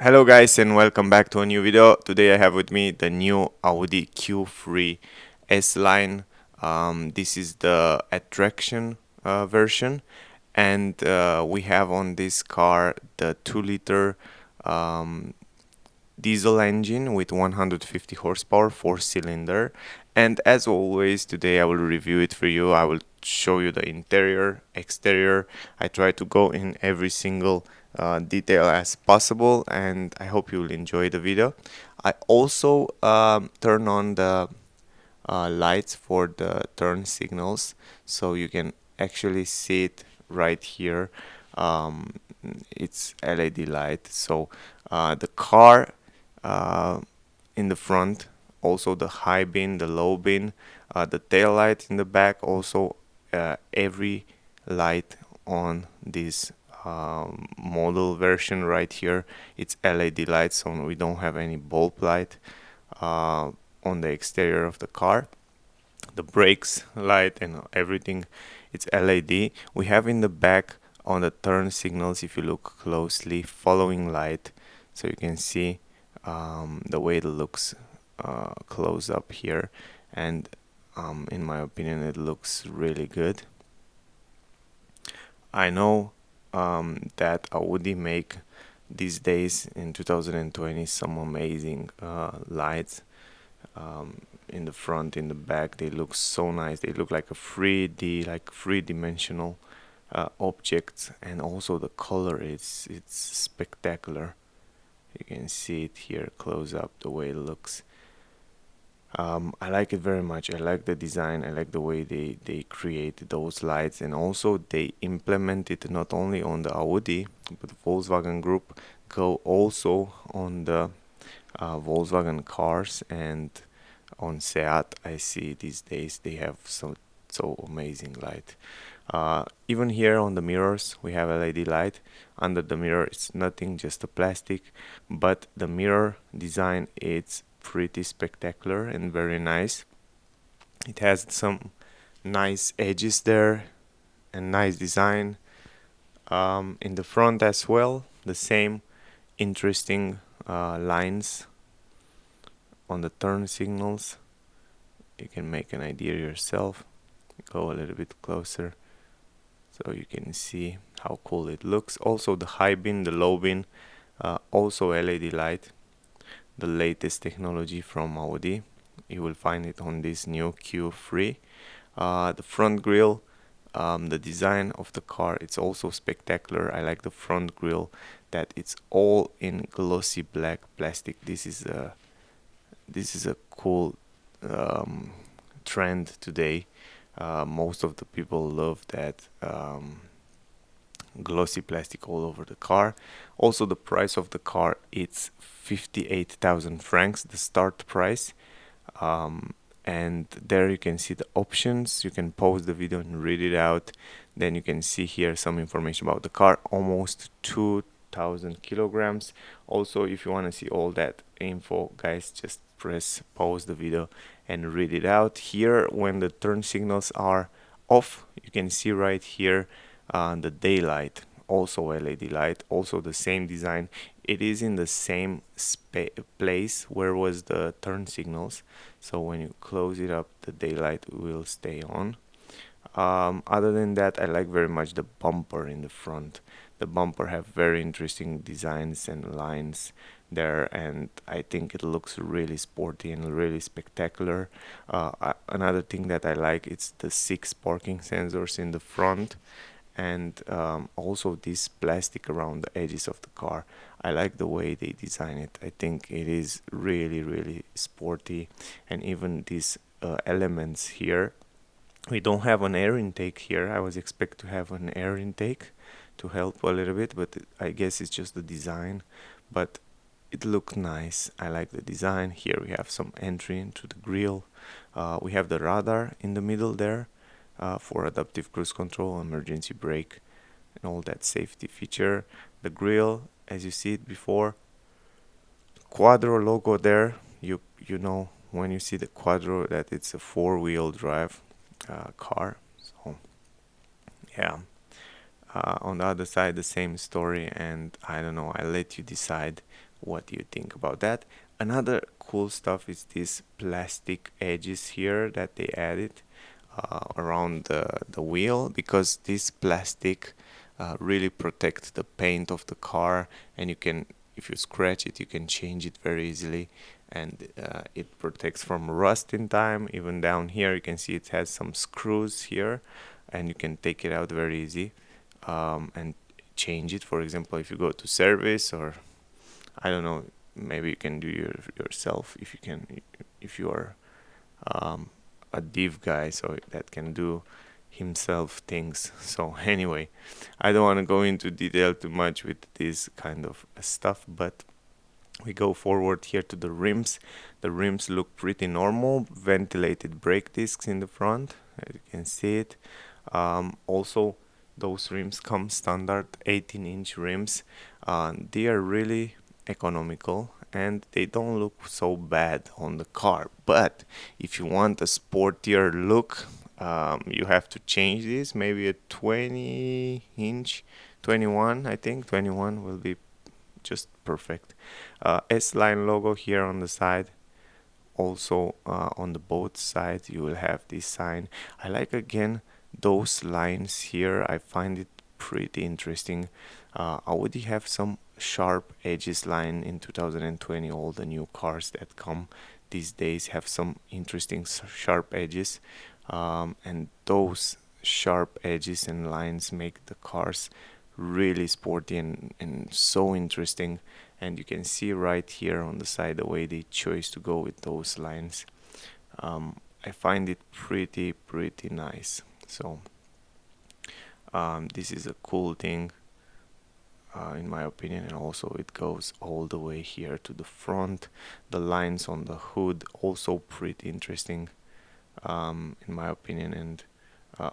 Hello guys and welcome back to a new video. Today I have with me the new Audi Q3 S-Line. This is the attraction version, and we have on this car the 2-liter um, diesel engine with 150 horsepower, 4-cylinder. And as always, today I will review it for you. I will show you the interior, exterior. I try to go in every single detail as possible, and I hope you will enjoy the video. I also turn on the lights for the turn signals, so you can actually see it right here. um, it's LED light. So the car uh, in the front, also the high bin, the low bin, the tail light in the back, also every light on this model version right here, it's LED light, so we don't have any bulb light on the exterior of the car. The brakes light and everything, it's LED. We have in the back on the turn signals, if you look closely, following light, so you can see the way it looks close up here. And in my opinion, it looks really good. I know that Audi make these days in 2020 some amazing lights in the front, in the back. They look so nice. They look like a 3D, like three-dimensional objects, and also the color is it's spectacular. You can see it here close up, the way it looks. I like it very much. I like the design. I like the way they create those lights, and also they implement it not only on the Audi, but Volkswagen Group go also on the Volkswagen cars, and on Seat I see these days they have so amazing light. Even here on the mirrors we have LED light. Under the mirror it's nothing, just a plastic, but the mirror design, it's pretty spectacular and very nice. It has some nice edges there and nice design. In the front as well, the same interesting lines on the turn signals. You can make an idea yourself. Go a little bit closer so you can see how cool it looks. Also the high bin, the low bin, also LED light, the latest technology from Audi. You will find it on this new Q3. The front grille, the design of the car, it's also spectacular. I like the front grille, that it's all in glossy black plastic. This is a cool trend today. Most of the people love that glossy plastic all over the car. Also the price of the car, it's 58,000 francs, the start price. And there you can see the options. You can pause the video and read it out. Then you can see here some information about the car. Almost 2,000 kilograms. Also, if you want to see all that info, guys, just press pause the video and read it out. Here, when the turn signals are off, you can see right here the daylight, also LED light, also the same design. It is in the same place where was the turn signals, so when you close it up, the daylight will stay on. Other than that, I like very much the bumper in the front. The bumper have very interesting designs and lines there, and I think it looks really sporty and really spectacular. Another thing that I like, it's the 6 parking sensors in the front, and also this plastic around the edges of the car. I like the way they design it. I think it is really sporty, and even these elements here. We don't have an air intake here. I was expect to have an air intake to help a little bit, but I guess it's just the design. But it looked nice. I like the design. Here we have some entry into the grille. We have the radar in the middle there for adaptive cruise control, emergency brake, and all that safety feature. The grille, as you see it before, quattro logo there. You know when you see the quattro that it's a 4-wheel drive car. So yeah. On the other side, the same story, and I don't know, I let you decide what do you think about that. Another cool stuff is these plastic edges here that they added around the wheel, because this plastic really protects the paint of the car, and you can, if you scratch it, you can change it very easily, and it protects from rust in time. Even down here you can see it has some screws here, and you can take it out very easy and change it. For example, if you go to service, or I don't know, maybe you can do yourself if you can, if you are a div guy, so that can do himself things. So anyway, I don't want to go into detail too much with this kind of stuff, but we go forward here to the rims. The rims look pretty normal, ventilated brake discs in the front, as you can see it. Also, those rims come standard 18-inch rims. They are really economical and they don't look so bad on the car, but if you want a sportier look, you have to change this. Maybe a 20-inch, 21, I think 21 will be just perfect. S-Line logo here on the side. Also on the both sides you will have this sign. I like again those lines here. I find it pretty interesting. Audi have some sharp edges line in 2020. All the new cars that come these days have some interesting sharp edges, and those sharp edges and lines make the cars really sporty and so interesting. And you can see right here on the side the way they chose to go with those lines. I find it pretty nice. So this is a cool thing in my opinion, and also it goes all the way here to the front. The lines on the hood also pretty interesting in my opinion, and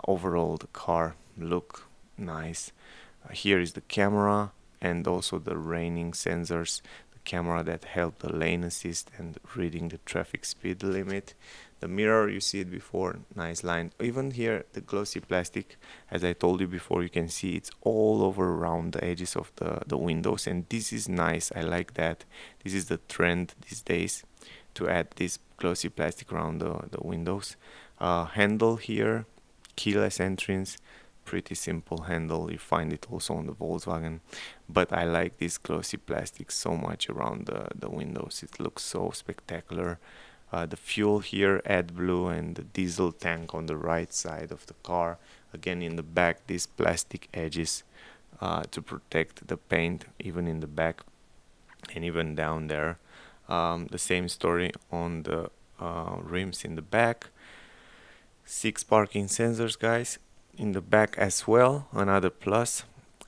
overall the car look nice. Here is the camera and also the raining sensors, the camera that help the lane assist and reading the traffic speed limit. The mirror, you see it before, nice line. Even here the glossy plastic, as I told you before, you can see it's all over around the edges of the windows, and this is nice. I like that. This is the trend these days, to add this glossy plastic around the windows. Handle here, keyless entrance, pretty simple handle. You find it also on the Volkswagen, but I like this glossy plastic so much around the windows. It looks so spectacular. The fuel here, AdBlue, and the diesel tank on the right side of the car. Again, in the back, these plastic edges to protect the paint, even in the back and even down there. The same story on the rims in the back. 6 parking sensors, guys, in the back as well, another plus,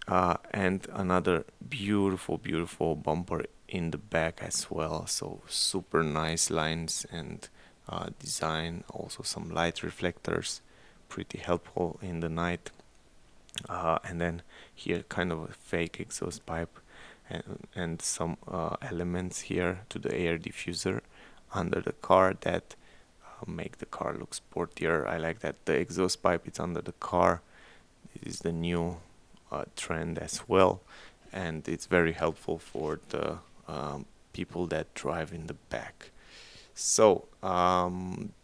and another beautiful bumper in the back as well. So super nice lines and design. Also some light reflectors, pretty helpful in the night. And then here kind of a fake exhaust pipe, and some elements here to the air diffuser under the car that make the car look sportier. I like that the exhaust pipe is under the car. This is the new trend as well, and it's very helpful for the people that drive in the back. So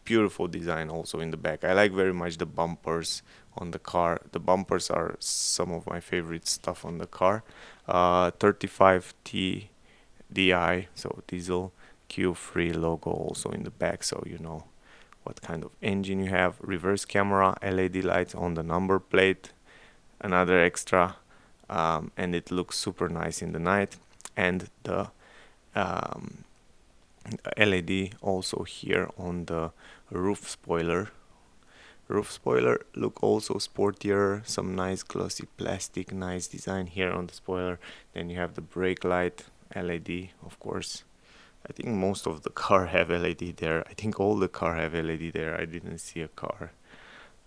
beautiful design also in the back. I like very much the bumpers on the car. The bumpers are some of my favorite stuff on the car. 35T DI, so diesel Q3 logo also in the back, so you know what kind of engine you have. Reverse camera, LED lights on the number plate, another extra, and it looks super nice in the night. And the LED also here on the roof spoiler. Roof spoiler look also sportier, some nice glossy plastic, nice design here on the spoiler. Then you have the brake light LED, of course. I think most of the car have LED there. I think all the car have LED there. I didn't see a car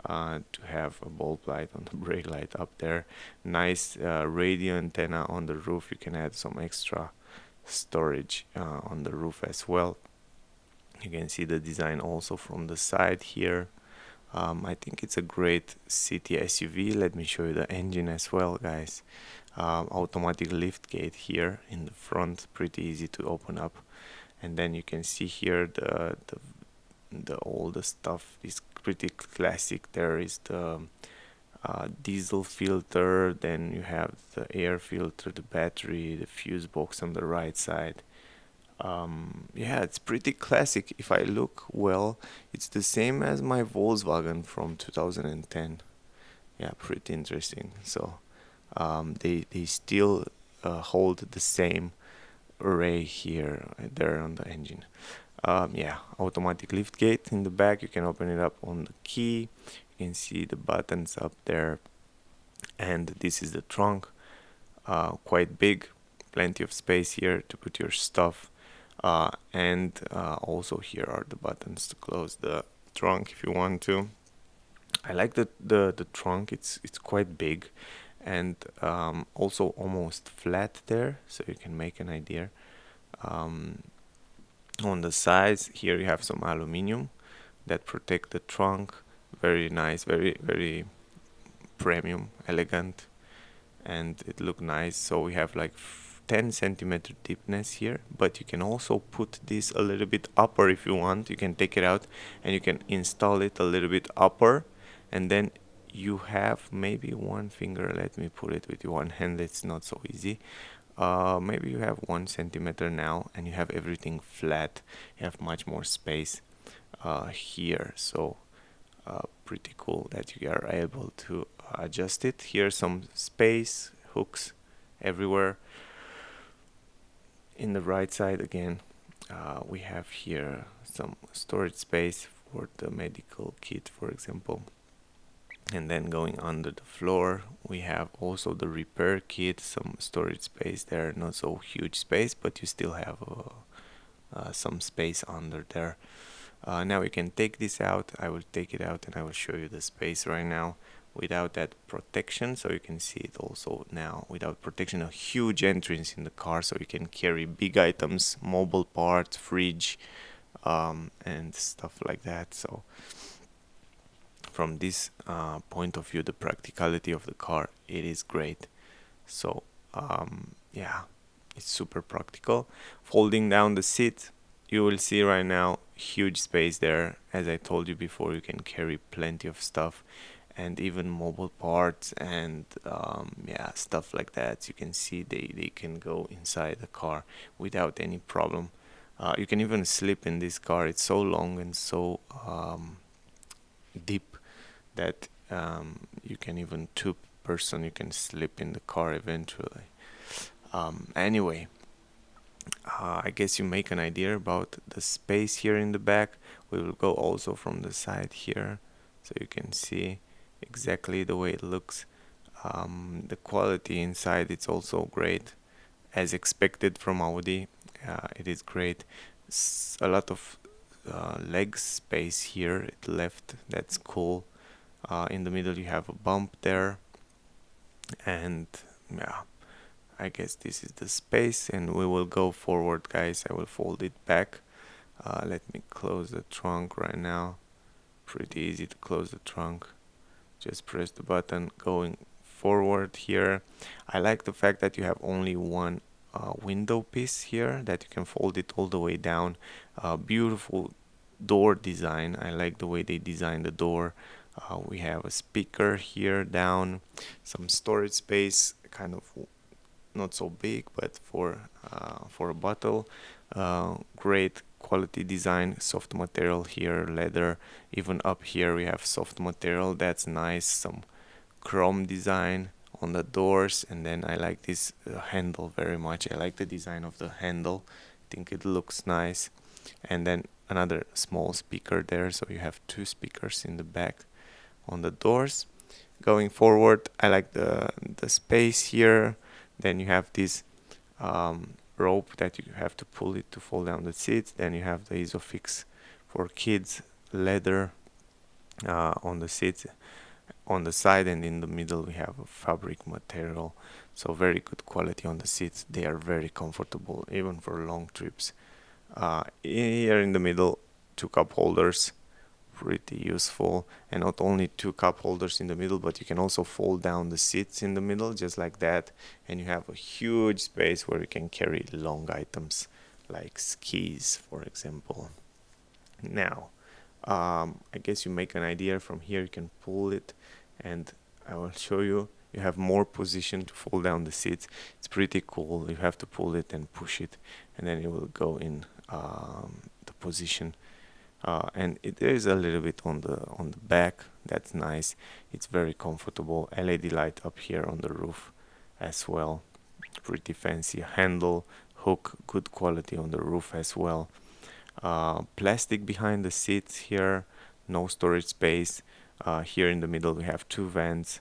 to have a bulb light on the brake light up there. Nice radio antenna on the roof. You can add some extra storage on the roof as well. You can see the design also from the side here. I think it's a great city SUV. Let me show you the engine as well, guys. automatic lift gate here in the front, pretty easy to open up. And then you can see here the all the stuff is pretty classic. There is the diesel filter, then you have the air filter, the battery, the fuse box on the right side. Yeah, it's pretty classic. If I look well, it's the same as my Volkswagen from 2010. Yeah, pretty interesting. So they still hold the same array here there on the engine. Yeah, automatic lift gate in the back. You can open it up on the key. You can see the buttons up there, and this is the trunk. Quite big, plenty of space here to put your stuff. And also here are the buttons to close the trunk if you want to. I like the trunk. It's quite big, and also almost flat there, so you can make an idea. On the sides here you have some aluminum that protect the trunk. Very nice, very premium, elegant, and it look nice. So we have like 10 centimeter deepness here, but you can also put this a little bit upper if you want. You can take it out and you can install it a little bit upper, and then you have maybe one finger. Let me put it with one hand, it's not so easy. Maybe you have 1 centimeter now, and you have everything flat. You have much more space here, so pretty cool that you are able to adjust it. Here some space hooks everywhere. In the right side again, we have here some storage space for the medical kit, for example. And then going under the floor, we have also the repair kit, some storage space there, not so huge space, but you still have some space under there. Now we can take this out. I will take it out and I will show you the space right now without that protection, so you can see it also now without protection. A huge entrance in the car, so you can carry big items, mobile parts, fridge, and stuff like that. So from this point of view, the practicality of the car, it is great. So yeah, it's super practical. Folding down the seat, you will see right now huge space there. As I told you before, you can carry plenty of stuff, and even mobile parts and yeah, stuff like that. You can see they can go inside the car without any problem. You can even sleep in this car. It's so long and so deep that you can even two-person, you can sleep in the car eventually. Anyway, I guess you make an idea about the space here in the back. We will go also from the side here, so you can see exactly the way it looks. The quality inside, it's also great, as expected from Audi. It is great. A lot of leg space here it left, that's cool. In the middle you have a bump there, and yeah, I guess this is the space, and we will go forward, guys. I will fold it back. Let me close the trunk right now. Pretty easy to close the trunk. Just press the button. Going forward here, I like the fact that you have only one window piece here, that you can fold it all the way down. Beautiful door design. I like the way they designed the door. We have a speaker here down, some storage space, kind of not so big, but for a bottle. Great quality design, soft material here, leather. Even up here we have soft material, that's nice. Some chrome design on the doors, and then I like this handle very much. I like the design of the handle. I think it looks nice. And then another small speaker there, so you have two speakers in the back on the doors. Going forward, I like the space here. Then you have this rope that you have to pull it to fold down the seats. Then you have the Isofix for kids, leather on the seats. On the side and in the middle we have a fabric material, so very good quality on the seats. They are very comfortable even for long trips. Here in the middle, two cup holders pretty useful. And not only two cup holders in the middle, but you can also fold down the seats in the middle just like that, and you have a huge space where you can carry long items like skis, for example. Now I guess you make an idea from here. You can pull it, and I will show you. You have more position to fold down the seats. It's pretty cool. You have to pull it and push it, and then it will go in the position. And there is a little bit on the back. That's nice. It's very comfortable. LED light up here on the roof as well. Pretty fancy. Handle, hook, good quality on the roof as well. Plastic behind the seats here, no storage space. Here in the middle we have two vents,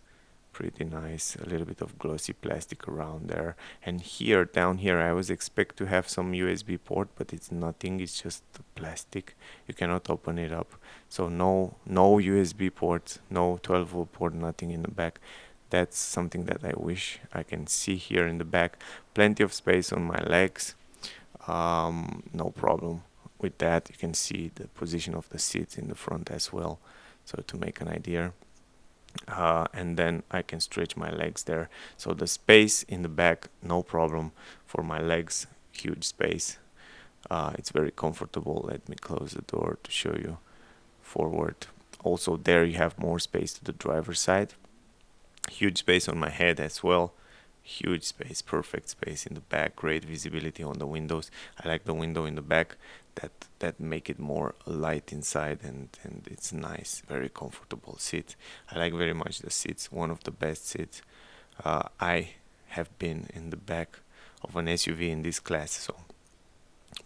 pretty nice. A little bit of glossy plastic around there. And here, down here, I was expect to have some USB port, but it's nothing. It's just plastic. You cannot open it up. So no USB ports, no 12-volt port, nothing in the back. That's something that I wish I can see here in the back. Plenty of space on my legs. No problem with that. You can see the position of the seats in the front as well, so to make an idea. And then I can stretch my legs there, so the space in the back, no problem for my legs. Huge space. It's very comfortable. Let me close the door to show you forward. Also there you have more space to the driver's side. Huge space on my head as well. Huge space, perfect space in the back. Great visibility on the windows. I like the window in the back, that make it more light inside, and it's nice, very comfortable seat. I like very much the seats, one of the best seats. I have been in the back of an SUV in this class, so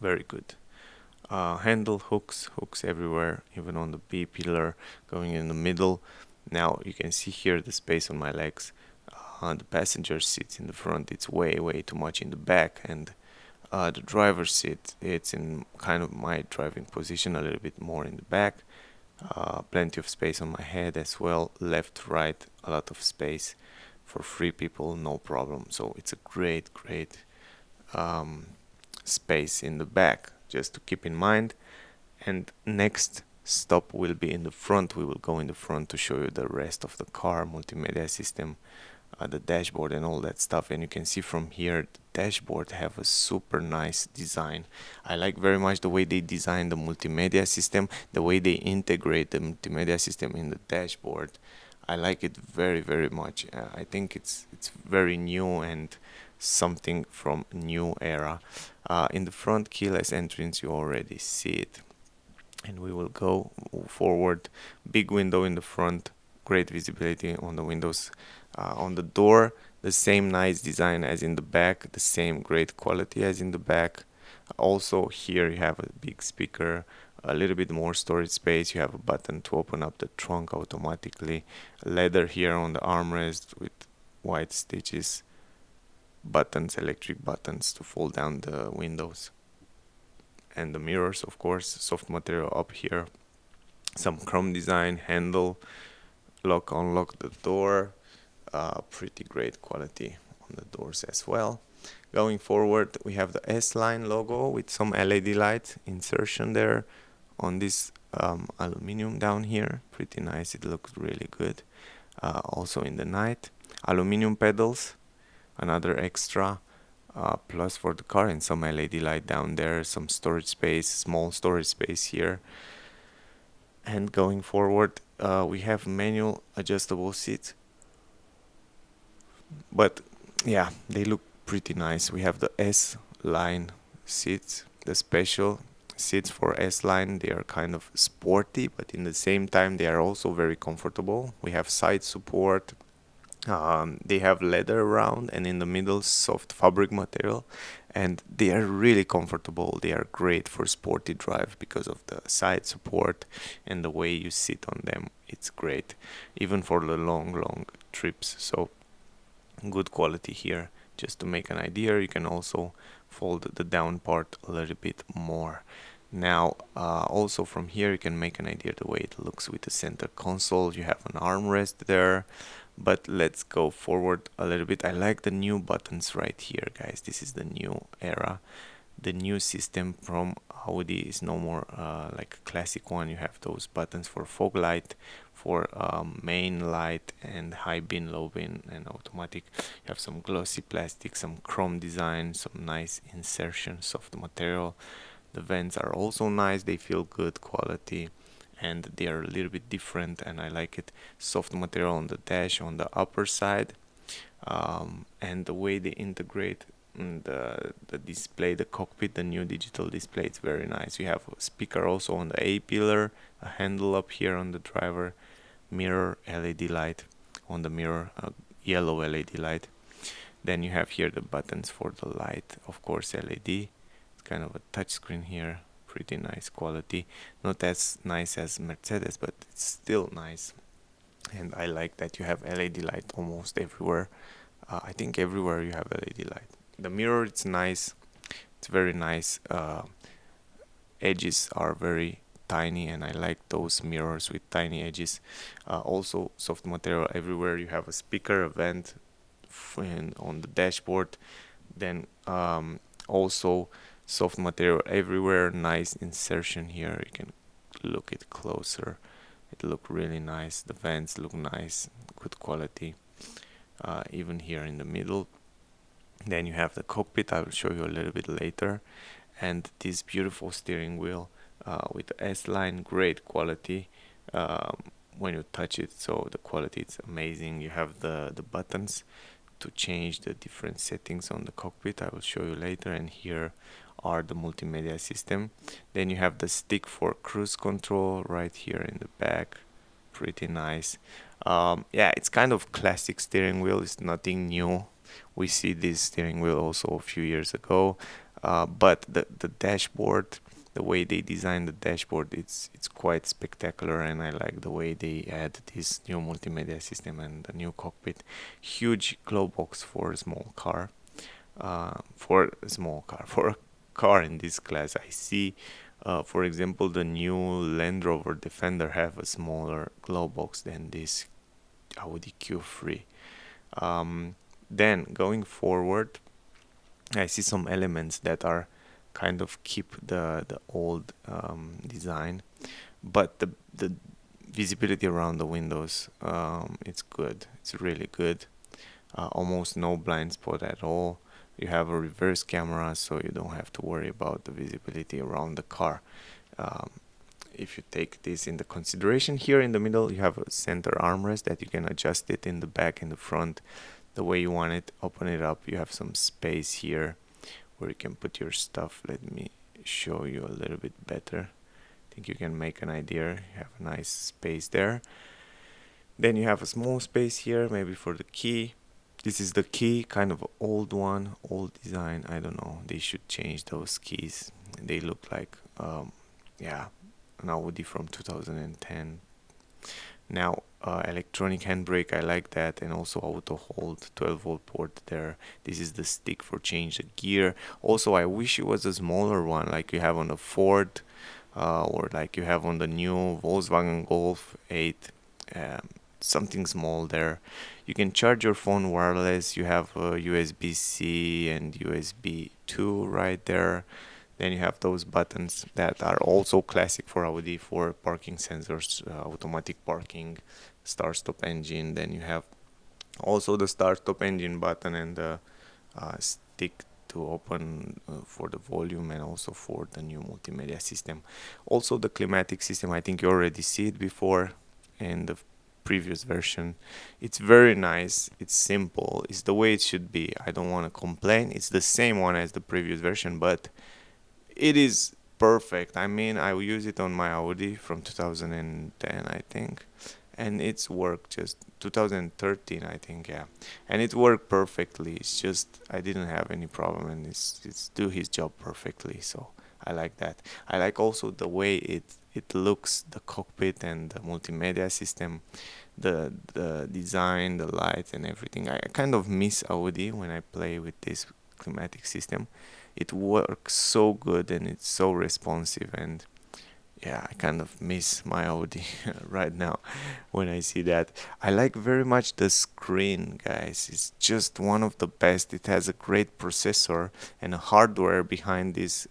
very good. Handle hooks everywhere, even on the B pillar going in the middle. Now you can see here the space on my legs. The passenger seats in the front, it's way too much in the back, and the driver's seat, it's in kind of my driving position, a little bit more in the back. Plenty of space on my head as well. Left, right, a lot of space for three people, no problem. So it's a great space in the back, just to keep in mind. And next stop will be in the front. We will go in the front to show you the rest of the car, multimedia system, the dashboard and all that stuff. And you can see from here the dashboard have a super nice design. I like very much the way they design the multimedia system, the way they integrate the multimedia system in the dashboard. I like it very much. I think it's very new and something from new era. In the front keyless entrance, you already see it, and we will go forward. Big window in the front, great visibility on the windows. On the door, the same nice design as in the back, the same great quality as in the back. Also here you have a big speaker, a little bit more storage space. You have a button to open up the trunk automatically. Leather here on the armrest with white stitches. Buttons, electric buttons to fold down the windows. And the mirrors, of course, soft material up here. Some chrome design, handle, lock, unlock the door. Pretty great quality on the doors as well. Going forward, we have the S-Line logo with some LED light insertion there on this aluminum down here. Pretty nice, it looks really good. Also in the night, aluminum pedals, another extra plus for the car, and some LED light down there, some storage space, small storage space here. And going forward, we have manual adjustable seats, but yeah, they look pretty nice. We have the S-Line seats, the special seats for S-Line. They are kind of sporty, but in the same time they are also very comfortable. We have side support. They have leather around, and in the middle soft fabric material, and they are really comfortable. They are great for sporty drive because of the side support and the way you sit on them. It's great, even for the long trips. So good quality here. Just to make an idea, you can also fold the down part a little bit more. Now also from here you can make an idea the way it looks with the center console. You have an armrest there, but let's go forward a little bit. I like the new buttons right here, guys. This is the new era. the new system from Audi is no more like a classic one. You have those buttons for fog light, for main light, and high beam, low beam, and automatic. You have some glossy plastic, some chrome design, some nice insertion, soft material. The vents are also nice, they feel good quality, and they are a little bit different, and I like it. Soft material on the dash on the upper side, and the way they integrate the display, the cockpit, the new digital display, it's very nice. You have a speaker also on the A pillar, a handle up here on the driver, mirror, LED light on the mirror, yellow LED light. Then you have here the buttons for the light, of course LED. It's kind of a touch screen here, pretty nice quality. Not as nice as Mercedes, but it's still nice. And I like that you have LED light almost everywhere. I think everywhere you have LED light. The mirror, it's nice. It's very nice. Edges are very tiny, and I like those mirrors with tiny edges. Also, soft material everywhere. You have a speaker, a vent on the dashboard. Then also soft material everywhere. Nice insertion here. You can look it closer. It look really nice. The vents look nice, good quality. Even here in the middle. Then you have the cockpit. I will show you a little bit later. And this beautiful steering wheel with the S-line, great quality when you touch it. So the quality is amazing. You have the buttons to change the different settings on the cockpit. I will show you later. And here are the multimedia system. Then you have the stick for cruise control right here in the back. Pretty nice. Yeah, it's kind of classic steering wheel. It's nothing new. We see this steering wheel also a few years ago, but the dashboard, the way they designed the dashboard, it's quite spectacular, and I like the way they add this new multimedia system and the new cockpit. Huge glow box for a small car, for a car in this class. I see, for example, the new Land Rover Defender have a smaller glow box than this Audi Q3. Then going forward, I see some elements that are kind of keep the old design, but the visibility around the windows, it's good. It's really good. Almost no blind spot at all. You have a reverse camera, so you don't have to worry about the visibility around the car. If you take this into consideration, here in the middle you have a center armrest that you can adjust it in the back and the front the way you want it. Open it up, you have some space here where you can put your stuff. Let me show you a little bit better. I think you can make an idea. You have a nice space there. Then you have a small space here, maybe for the key. This is the key, kind of an old one, old design. I don't know, they should change those keys. They look like yeah, an Audi from 2010. Now electronic handbrake, I like that, and also auto hold, 12-volt port there. This is the stick for change the gear. Also, I wish it was a smaller one like you have on the Ford or like you have on the new Volkswagen Golf 8. Something small there. You can charge your phone wireless. You have USB-C and USB 2 right there. Then you have those buttons that are also classic for Audi, for parking sensors, automatic parking, start-stop engine. Then you have also the start-stop engine button and the stick to open for the volume, and also for the new multimedia system. Also the climatic system, I think you already see it before in the previous version. It's very nice, it's simple, it's the way it should be. I don't want to complain. It's the same one as the previous version, but it is perfect. I mean, I will use it on my Audi from 2010, I think, and it's worked just 2013, I think, yeah, and it worked perfectly. It's just I didn't have any problem, and it's do his job perfectly. So I like that. I like also the way it looks, the cockpit and the multimedia system, the design, the lights and everything. I kind of miss Audi when I play with this climatic system. It works so good and it's so responsive, and Yeah, I kind of miss my Audi right now when I see that. I like very much the screen, guys. It's just one of the best. It has a great processor and a hardware behind this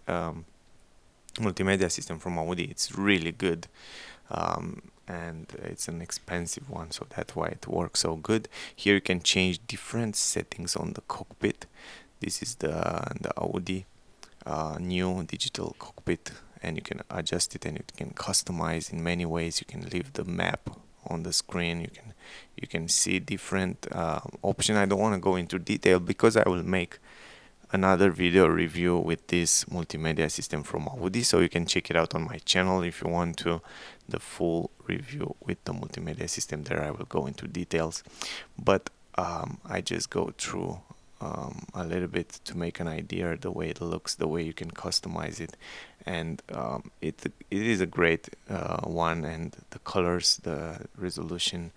multimedia system from Audi. It's really good. And it's an expensive one, so that's why it works so good. Here you can change different settings on the cockpit. This is the Audi new digital cockpit, and you can adjust it and you can customize in many ways. You can leave the map on the screen. You can see different option. I don't want to go into detail because I will make another video review with this multimedia system from Audi, so you can check it out on my channel if you want to, the full review with the multimedia system. There I will go into details, but I just go through a little bit to make an idea the way it looks, the way you can customize it, and it is a great one, and the colors, the resolution,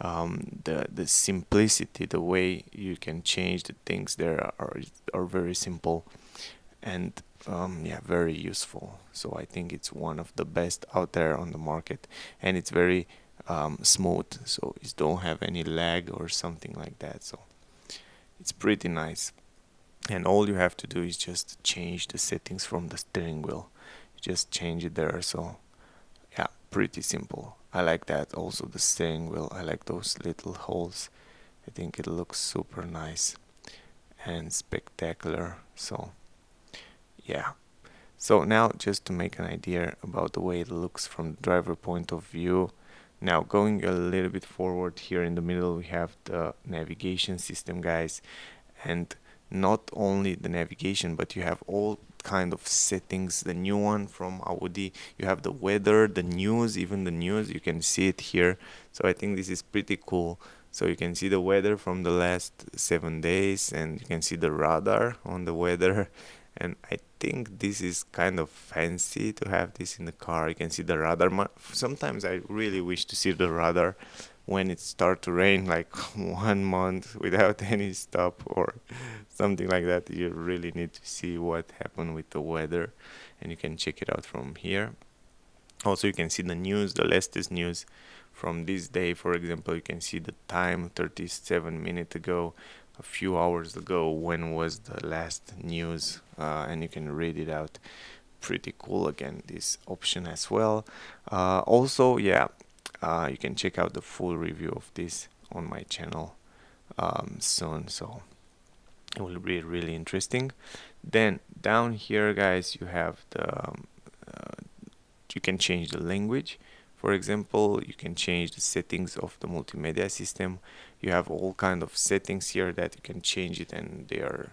the simplicity, the way you can change the things there are very simple, and yeah, very useful. So I think it's one of the best out there on the market, and it's very smooth, so it don't have any lag or something like that. So it's pretty nice, and all you have to do is just change the settings from the steering wheel. You just change it there. So yeah, pretty simple. I like that. Also the steering wheel, I like those little holes. I think it looks super nice and spectacular. So yeah. So now just to make an idea about the way it looks from the driver point of view. Now going a little bit forward, here in the middle we have the navigation system, guys, and not only the navigation, but you have all kind of settings. The new one from Audi, you have the weather, the news, even the news, you can see it here. So I think this is pretty cool. So you can see the weather from the last 7 days, and you can see the radar on the weather. And I think this is kind of fancy to have this in the car. You can see the radar. Sometimes I really wish to see the radar when it start to rain, like 1 month without any stop or something like that. You really need to see what happened with the weather, and you can check it out from here. Also, you can see the news, the latest news from this day. For example, you can see the time, 37 minutes ago, a few hours ago, when was the last news, and you can read it out. Pretty cool, again, this option as well. Also, yeah, you can check out the full review of this on my channel soon, so it will be really interesting. Then down here, guys, you have you can change the language. For example, you can change the settings of the multimedia system. You have all kind of settings here that you can change it, and they are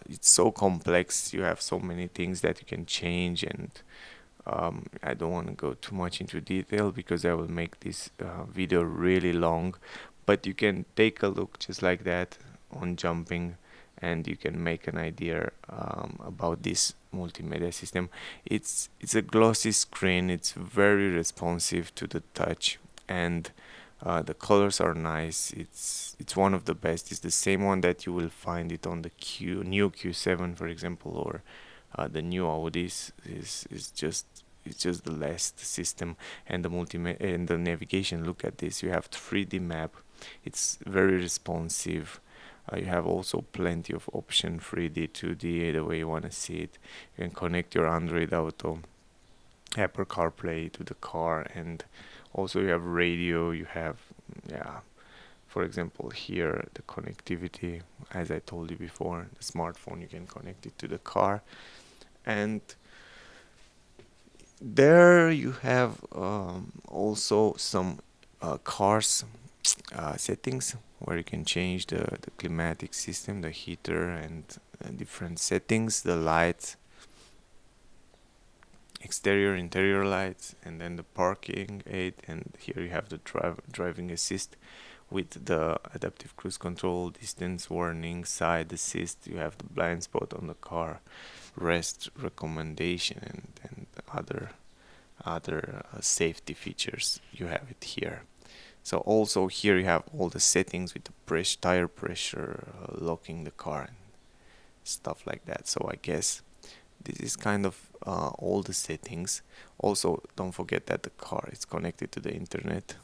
it's so complex. You have so many things that you can change, and I don't want to go too much into detail because I will make this video really long, but you can take a look just like that on jumping, and you can make an idea about this multimedia system. It's a glossy screen. It's very responsive to the touch, and the colors are nice. It's one of the best. It's the same one that you will find it on the new Q7, for example, or the new Audis. Is just it's just the last system. And the multimedia and the navigation. Look at this. You have 3D map. It's very responsive. You have also plenty of option, 3D, 2D, the way you want to see it. You can connect your Android Auto, Apple CarPlay to the car, and also you have radio. You have, yeah, for example, here the connectivity, as I told you before, the smartphone, you can connect it to the car. And there you have also some cars settings where you can change the climatic system, the heater, and different settings, the lights, exterior, interior lights, and then the parking aid. And here you have the driving assist with the adaptive cruise control, distance warning, side assist. You have the blind spot on the car, rest recommendation, and other safety features. You have it here. So also here you have all the settings with the tire pressure, locking the car, and stuff like that. So I guess this is kind of all the settings. Also, don't forget that the car is connected to the internet,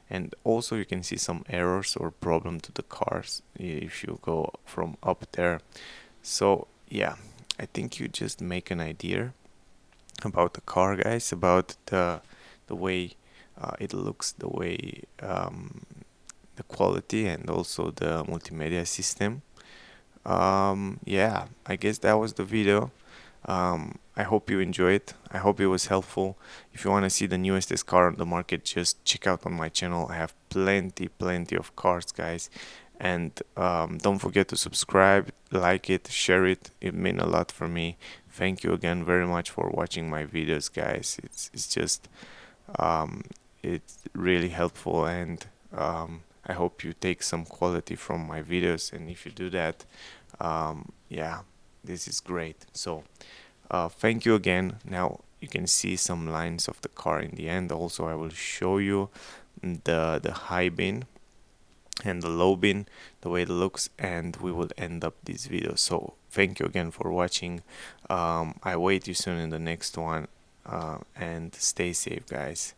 and also you can see some errors or problem to the cars if you go from up there. So yeah, I think you just make an idea about the car, guys, about the way it looks, the way the quality, and also the multimedia system. Yeah, I guess that was the video. I hope you enjoyed. I hope it was helpful. If you want to see the newest car on the market, just check out on my channel. I have plenty of cars, guys. And don't forget to subscribe, like it, share it. It means a lot for me. Thank you again very much for watching my videos, guys. It's just um, it's really helpful, and I hope you take some quality from my videos. And if you do that, yeah, this is great. So thank you again. Now you can see some lines of the car in the end. Also, I will show you the high bin and the low bin, the way it looks, and we will end up this video. So thank you again for watching. I wait you soon in the next one, and stay safe, guys.